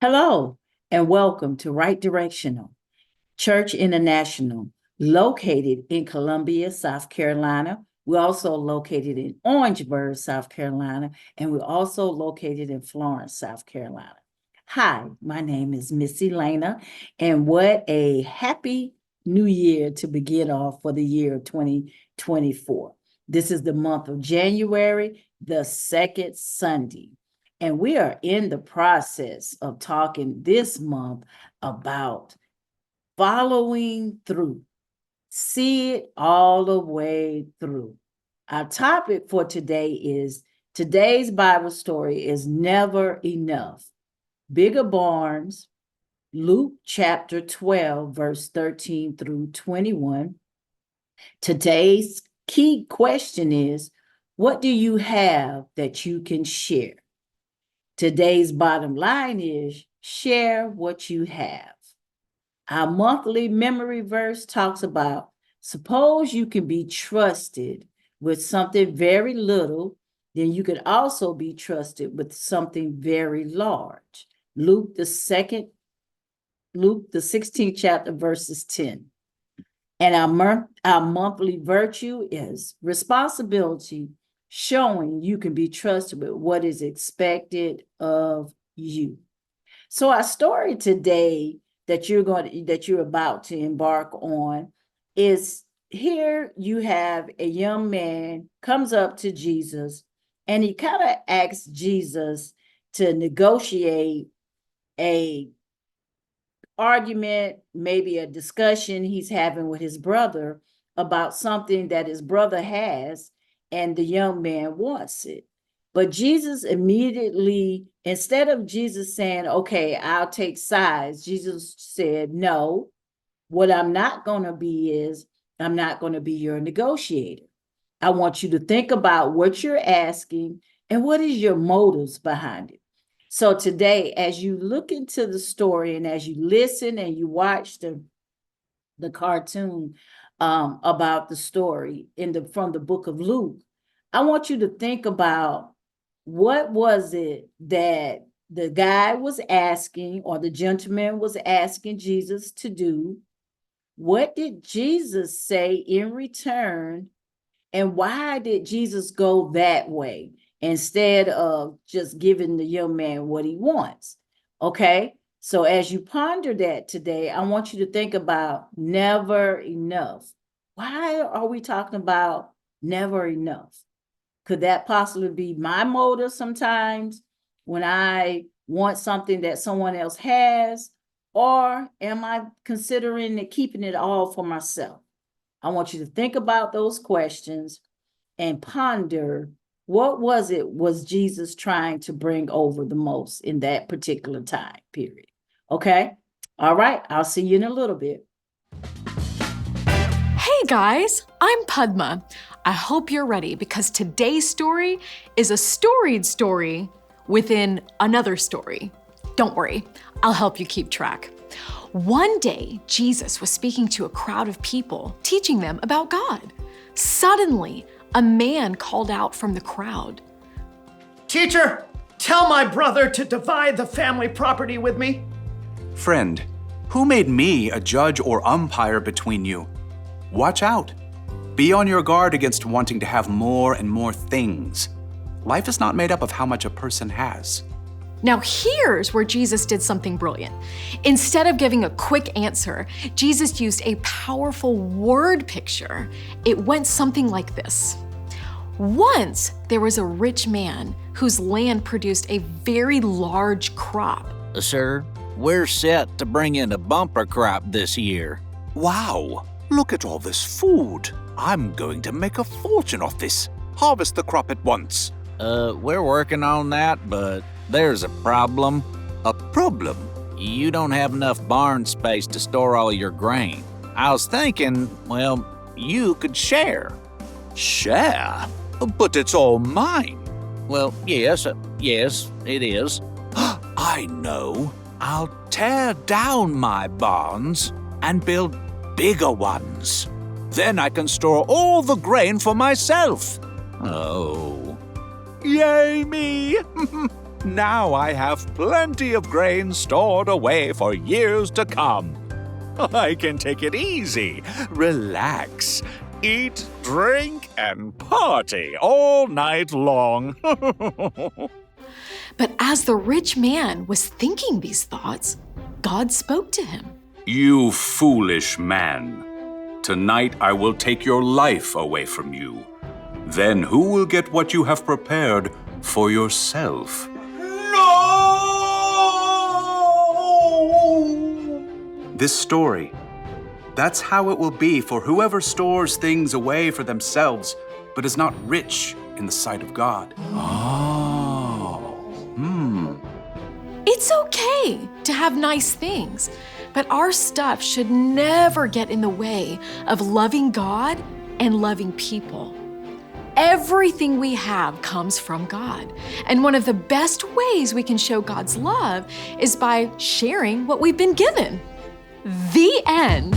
Hello, and welcome to Right Directional Church International, located in Columbia, South Carolina. We're also located in Orangeburg, South Carolina, and we're also located in Florence, South Carolina. Hi, my name is Missy Lena, and what a happy new year to begin off for the year 2024. This is the month of January, the second Sunday. And we are in the process of talking this month about following through. See it all the way through. Our topic for today is today's Bible story is never enough. Bigger Barns, Luke chapter 12, verse 13 through 21. Today's key question is, what do you have that you can share? Today's bottom line is share what you have. Our monthly memory verse talks about, suppose you can be trusted with something very little, then you could also be trusted with something very large. Luke the 16th chapter, verses 10. And our monthly virtue is responsibility, showing you can be trusted with what is expected of you. So our story today that you're about to embark on is, here you have a young man comes up to Jesus, and he kind of asks Jesus to negotiate a argument, maybe a discussion he's having with his brother about something that his brother has, and the young man wants it. But Jesus immediately, instead of Jesus saying, okay, I'll take sides, Jesus said, no, what I'm not going to be is, I'm not going to be your negotiator. I want you to think about what you're asking and what is your motives behind it. So today, as you look into the story and as you listen and you watch the cartoon about the story from the book of Luke, I want you to think about, what was it that the guy was asking, or the gentleman was asking Jesus to do? What did Jesus say in return? And why did Jesus go that way instead of just giving the young man what he wants? Okay, so as you ponder that today, I want you to think about never enough. Why are we talking about never enough? Could that possibly be my motive sometimes when I want something that someone else has? Or am I considering keeping it all for myself? I want you to think about those questions and ponder, what was Jesus trying to bring over the most in that particular time period? Okay? All right, I'll see you in a little bit. Hey guys, I'm Padma. I hope you're ready, because today's story is a storied story within another story. Don't worry, I'll help you keep track. One day, Jesus was speaking to a crowd of people, teaching them about God. Suddenly, a man called out from the crowd, "Teacher, tell my brother to divide the family property with me." Friend, who made me a judge or umpire between you? Watch out. Be on your guard against wanting to have more and more things. Life is not made up of how much a person has. Now here's where Jesus did something brilliant. Instead of giving a quick answer, Jesus used a powerful word picture. It went something like this. Once there was a rich man whose land produced a very large crop. Sir, we're set to bring in a bumper crop this year. Wow, look at all this food. I'm going to make a fortune off this. Harvest the crop at once. We're working on that, but there's a problem. A problem? You don't have enough barn space to store all your grain. I was thinking, well, you could share. Share? But it's all mine. Well, yes, it is. I know. I'll tear down my barns and build bigger ones. Then I can store all the grain for myself. Oh. Yay me! Now I have plenty of grain stored away for years to come. I can take it easy, relax, eat, drink, and party all night long. But as the rich man was thinking these thoughts, God spoke to him. You foolish man. Tonight I will take your life away from you. Then who will get what you have prepared for yourself? This story, that's how it will be for whoever stores things away for themselves, but is not rich in the sight of God. It's okay to have nice things, but our stuff should never get in the way of loving God and loving people. Everything we have comes from God, and one of the best ways we can show God's love is by sharing what we've been given. The end.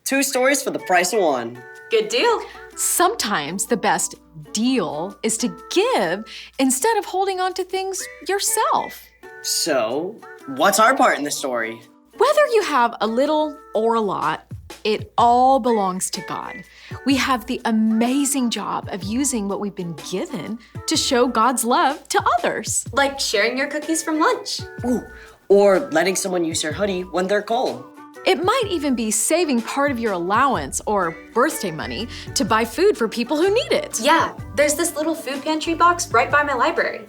2 stories for the price of 1. Good deal. Sometimes the best deal is to give instead of holding on to things yourself. So, what's our part in the story? Whether you have a little or a lot, it all belongs to God. We have the amazing job of using what we've been given to show God's love to others. Like sharing your cookies from lunch. Ooh, or letting someone use your hoodie when they're cold. It might even be saving part of your allowance or birthday money to buy food for people who need it. Yeah, there's this little food pantry box right by my library.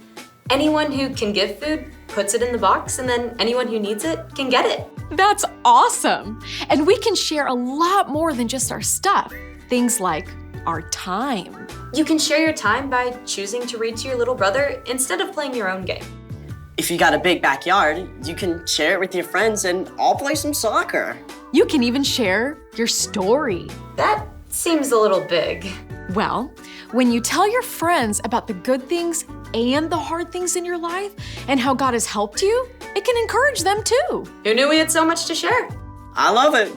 Anyone who can give food puts it in the box, and then anyone who needs it can get it. That's awesome! And we can share a lot more than just our stuff. Things like our time. You can share your time by choosing to read to your little brother instead of playing your own game. If you got a big backyard, you can share it with your friends and all play some soccer. You can even share your story. That seems a little big. Well, when you tell your friends about the good things and the hard things in your life and how God has helped you, it can encourage them too. Who knew we had so much to share? I love it.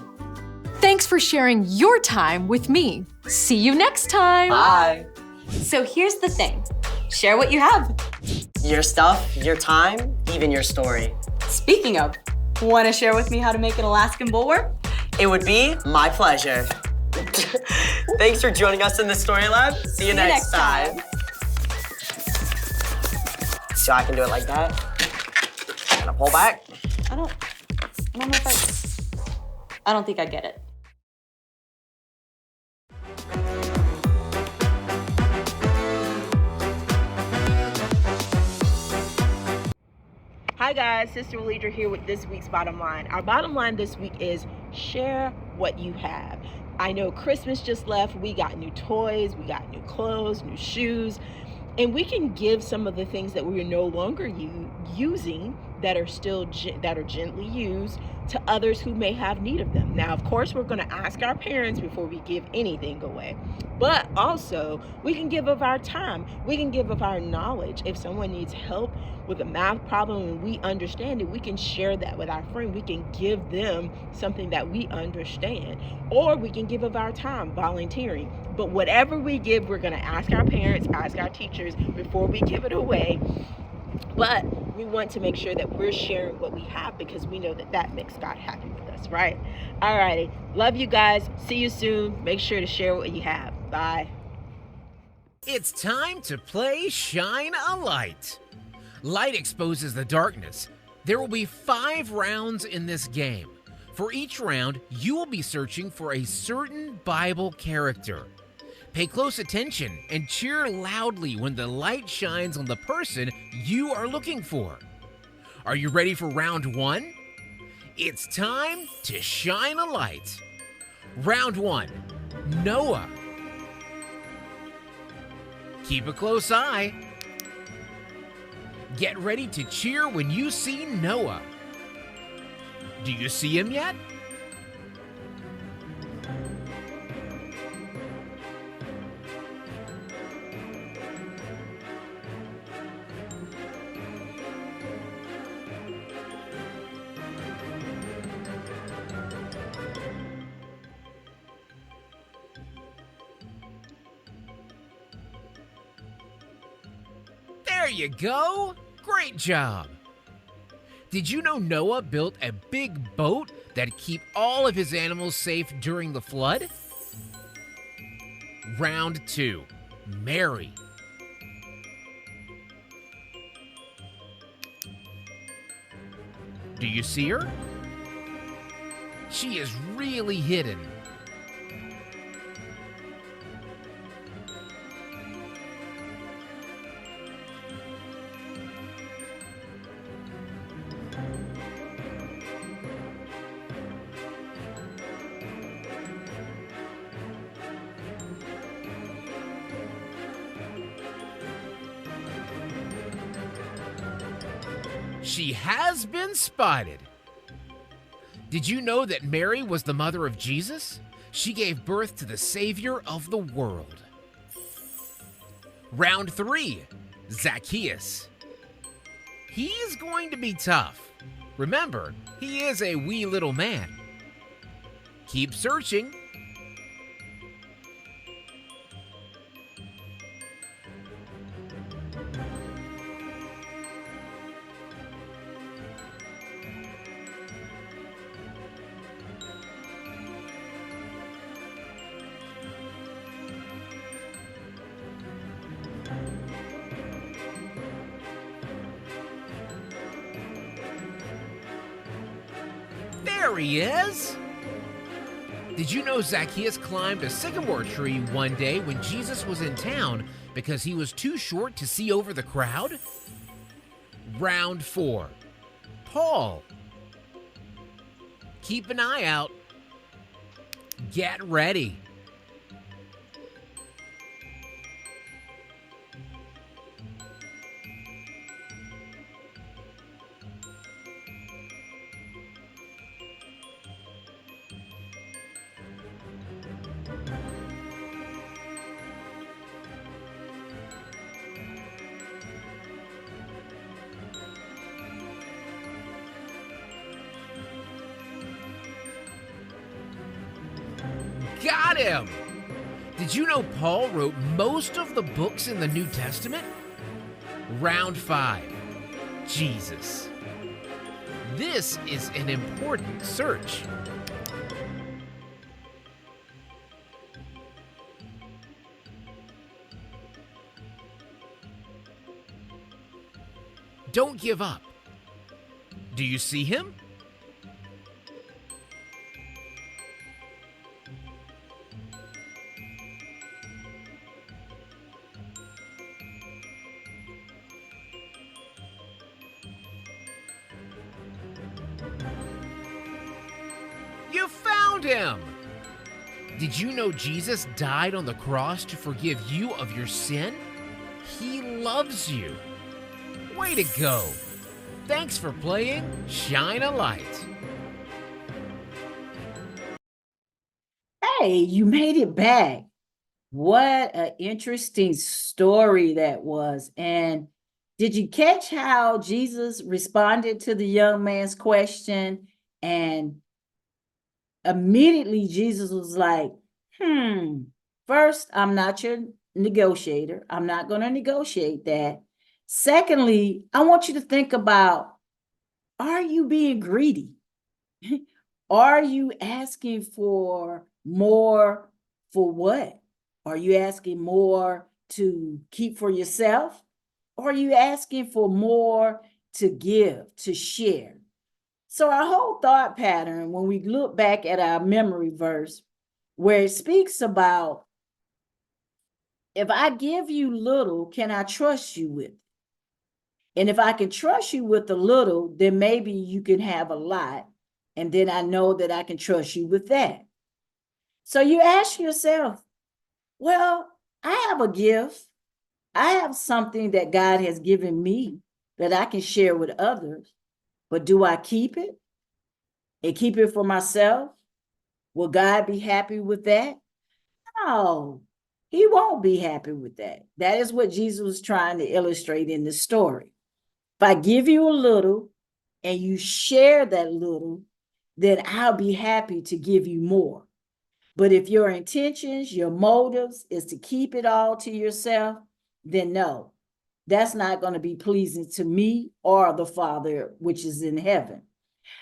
Thanks for sharing your time with me. See you next time. Bye. So here's the thing. Share what you have. Your stuff, your time, even your story. Speaking of, want to share with me how to make an Alaskan bullworm? It would be my pleasure. Thanks for joining us in the Story Lab. See you next time. So I can do it like that. And a pull back. I don't know if I don't think I get it. Hi guys, Sister Leader here with this week's bottom line. Our bottom line this week is share what you have. I know Christmas just left. We got new toys, we got new clothes, new shoes, and we can give some of the things that we are no longer using that are still gently used to others who may have need of them. Now, of course, we're going to ask our parents before we give anything away, but also we can give of our time. We can give of our knowledge. If someone needs help with a math problem and we understand it, we can share that with our friend. We can give them something that we understand, or we can give of our time volunteering. But whatever we give, we're going to ask our parents, ask our teachers before we give it away. But we want to make sure that we're sharing what we have, because we know that that makes God happy with us, right? All righty. Love you guys. See you soon. Make sure to share what you have. Bye. It's time to play Shine a Light. Light exposes the darkness. There will be 5 rounds in this game. For each round, you will be searching for a certain Bible character. Pay close attention and cheer loudly when the light shines on the person you are looking for. Are you ready for round 1? It's time to shine a light. Round 1, Noah. Keep a close eye. Get ready to cheer when you see Noah. Do you see him yet? There you go. Great job. Did you know Noah built a big boat that'd keep all of his animals safe during the flood? Round 2. Mary. Do you see her? She is really hidden. She has been spotted. Did you know that Mary was the mother of Jesus? She gave birth to the Savior of the world. Round 3, Zacchaeus. He's going to be tough. Remember, he is a wee little man. Keep searching. There he is! Did you know Zacchaeus climbed a sycamore tree one day when Jesus was in town because he was too short to see over the crowd? Round 4. Paul. Keep an eye out. Get ready. Got him! Did you know Paul wrote most of the books in the New Testament? Round 5. Jesus. This is an important search. Don't give up. Do you see him? You found him! Did you know Jesus died on the cross to forgive you of your sin? He loves you. Way to go! Thanks for playing Shine a Light. Hey, you made it back. What an interesting story that was. And did you catch how Jesus responded to the young man's question? And immediately Jesus was like, first, I'm not your negotiator. I'm not going to negotiate that. Secondly, I want you to think about, are you being greedy? Are you asking for more for what? Are you asking more to keep for yourself? Or are you asking for more to give, to share? So our whole thought pattern, when we look back at our memory verse, where it speaks about, if I give you little, can I trust you with it? And if I can trust you with a little, then maybe you can have a lot. And then I know that I can trust you with that. So you ask yourself, well, I have a gift. I have something that God has given me that I can share with others. But do I keep it and keep it for myself? Will God be happy with that? No, he won't be happy with that. That is what Jesus was trying to illustrate in the story. If I give you a little and you share that little, then I'll be happy to give you more. But if your intentions, your motives is to keep it all to yourself, then no, that's not going to be pleasing to me or the Father which is in heaven.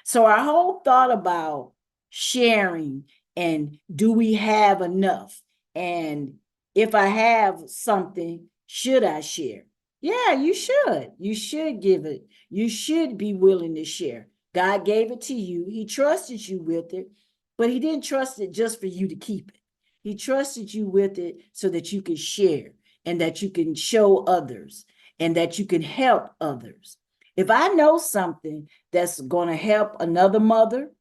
So our whole thought about sharing and do we have enough? And if I have something, should I share? Yeah, you should. You should give it. You should be willing to share. God gave it to you. He trusted you with it, but he didn't trust it just for you to keep it. He trusted you with it so that you can share and that you can show others and that you can help others. If I know something that's going to help another mother,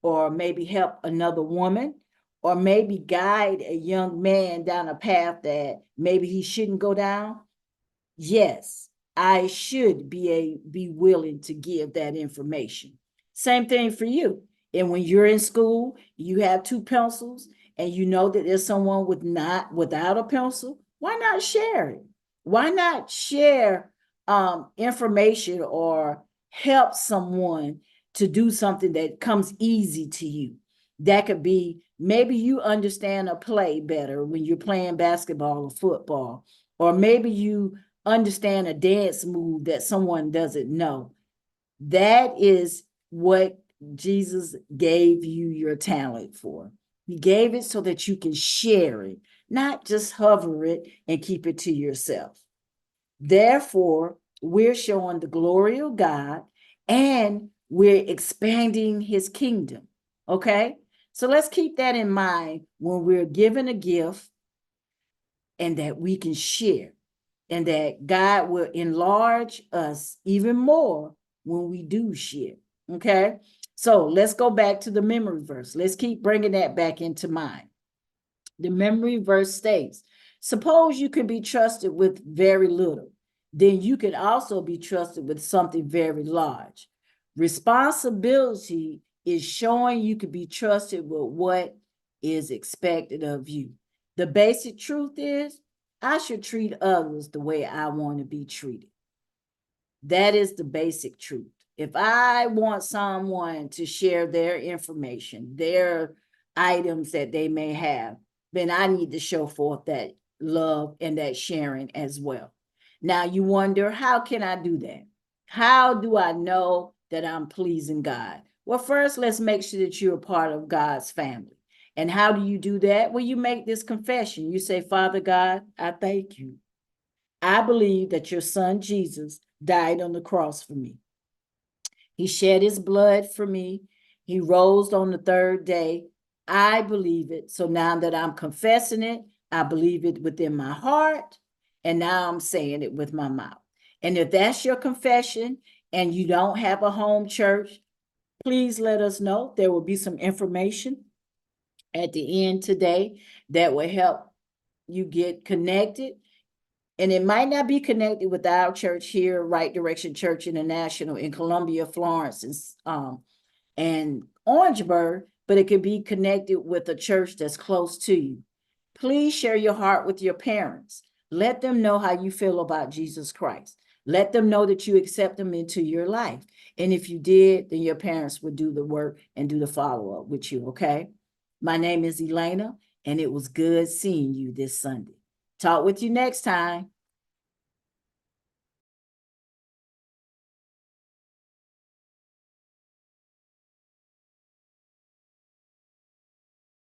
or maybe help another woman, or maybe guide a young man down a path that maybe he shouldn't go down, yes, I should be willing to give that information. Same thing for you. And when you're in school, you have 2 pencils, and you know that there's someone without a pencil, why not share it? Why not share information or help someone to do something that comes easy to you? That could be maybe you understand a play better when you're playing basketball or football, or maybe you understand a dance move that someone doesn't know. That is what Jesus gave you your talent for. He gave it so that you can share it, not just hover it and keep it to yourself. Therefore, we're showing the glory of God and we're expanding his kingdom. Okay? So let's keep that in mind when we're given a gift, and that we can share, and that God will enlarge us even more when we do share. Okay? So let's go back to the memory verse. Let's keep bringing that back into mind. The memory verse states, suppose you can be trusted with very little, then you can also be trusted with something very large. Responsibility is showing you can be trusted with what is expected of you. The basic truth is, I should treat others the way I want to be treated. That is the basic truth. If I want someone to share their information, their items that they may have, then I need to show forth that love and that sharing as well. Now you wonder, how can I do that? How do I know that I'm pleasing God? Well, first, let's make sure that you're a part of God's family. And how do you do that? Well, you make this confession. You say, Father God, I thank you. I believe that your son Jesus died on the cross for me. He shed his blood for me. He rose on the 3rd day. I believe it. So now that I'm confessing it, I believe it within my heart, and now I'm saying it with my mouth. And if that's your confession and you don't have a home church, please let us know. There will be some information at the end today that will help you get connected. And it might not be connected with our church here, Right Direction Church International in Columbia, Florence, and Orangeburg, but it could be connected with a church that's close to you. Please share your heart with your parents. Let them know how you feel about Jesus Christ. Let them know that you accept them into your life. And if you did, then your parents would do the work and do the follow-up with you, okay? My name is Elena, and it was good seeing you this Sunday. Talk with you next time.